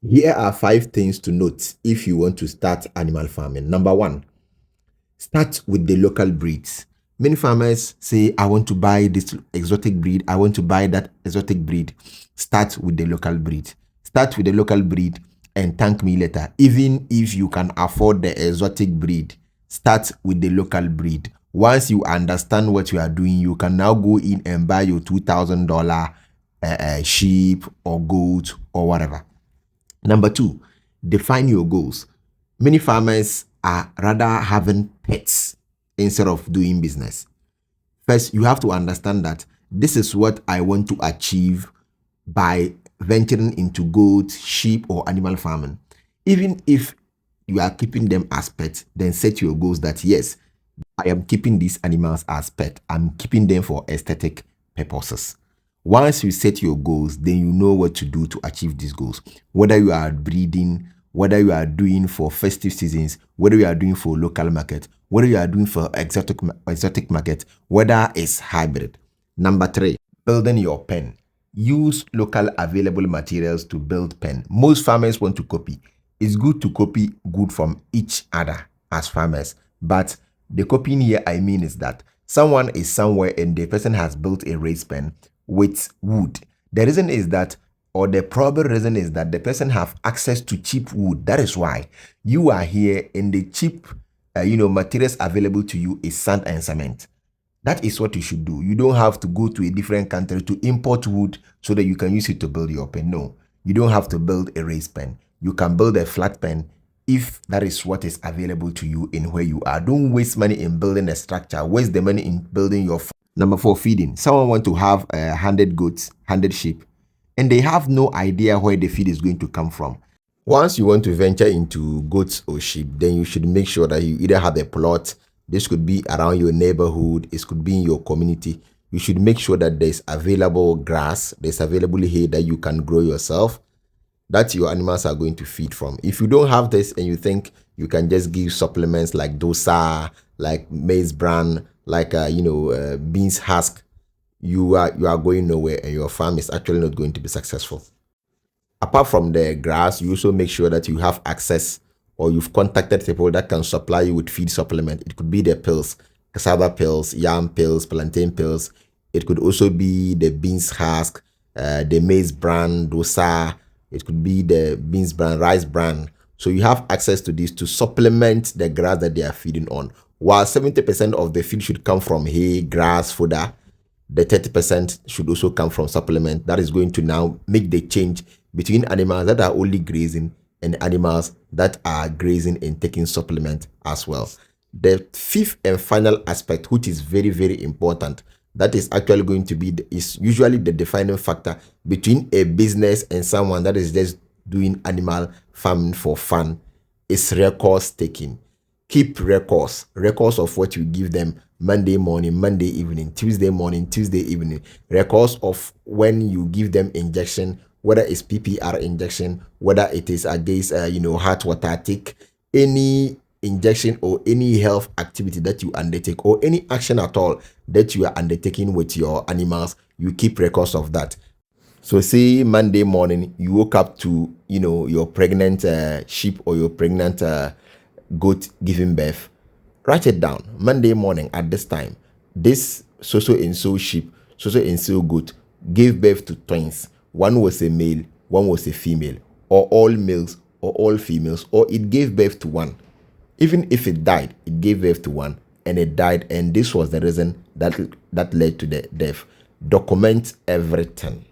Here are 5 things to note if you want to start animal farming. Number one, start with the local breeds. Many farmers say, I want to buy this exotic breed, I want to buy that exotic breed. Start with the local breed. Start with the local breed and thank me later. Even if you can afford the exotic breed, start with the local breed. Once you understand what you are doing, you can now go in and buy your $2,000 sheep or goat or whatever. Number two, define your goals. Many farmers are rather having pets instead of doing business. First, you have to understand that this is what I want to achieve by venturing into goat, sheep, or animal farming. Even if you are keeping them as pets, then set your goals that yes, I am keeping these animals as pet. I'm keeping them for aesthetic purposes. Once you set your goals, then you know what to do to achieve these goals. Whether you are breeding, whether you are doing for festive seasons, whether you are doing for local market, whether you are doing for exotic market, whether it's hybrid. Number three, building your pen. Use local available materials to build pen. Most farmers want to copy. It's good to copy good from each other as farmers, but the copying here I mean is that someone is somewhere and the person has built a raised pen with wood. The reason is that, or the probable reason is that the person have access to cheap wood. That is why you are here and the cheap, materials available to you is sand and cement. That is what you should do. You don't have to go to a different country to import wood so that you can use it to build your pen. No, you don't have to build a raised pen. You can build a flat pen if that is what is available to you in where you are. Don't waste money in building a structure. Waste the money in building your. Number four, feeding. Someone want to have 100 goats, 100 sheep, and they have no idea where the feed is going to come from. Once you want to venture into goats or sheep, then you should make sure that you either have a plot. This could be around your neighborhood. It could be in your community. You should make sure that there's available grass, there's available hay that you can grow yourself, that your animals are going to feed from. If you don't have this and you think you can just give supplements like dosa, like maize bran, like beans husk, you are going nowhere and your farm is actually not going to be successful. Apart from the grass, you also make sure that you have access or you've contacted people that can supply you with feed supplement. It could be the pills, cassava pills, yam pills, plantain pills. It could also be the beans husk, the maize bran, dosa. It could be the beans bran, rice bran. So you have access to this to supplement the grass that they are feeding on. While 70% of the feed should come from hay, grass, fodder, the 30% should also come from supplement. That is going to now make the change between animals that are only grazing and animals that are grazing and taking supplement as well. The fifth and final aspect, which is very, very important, that is actually going to be, is usually the defining factor between a business and someone that is just doing animal farming for fun, is records taking. Keep records of what you give them Monday morning, Monday evening, Tuesday morning, Tuesday evening, records of when you give them injection, whether it's PPR injection, whether it is against heart water tick, any injection or any health activity that you undertake or any action at all that you are undertaking with your animals, you keep records of that. So say Monday morning you woke up to your pregnant sheep or your pregnant goat giving birth. Write it down. Monday morning at this time, this so and so sheep, so and so goat gave birth to twins. One was a male, one was a female, or all males or all females, or it gave birth to one. Even if it died, it gave birth to one and it died, and this was the reason that led to the death. Document everything.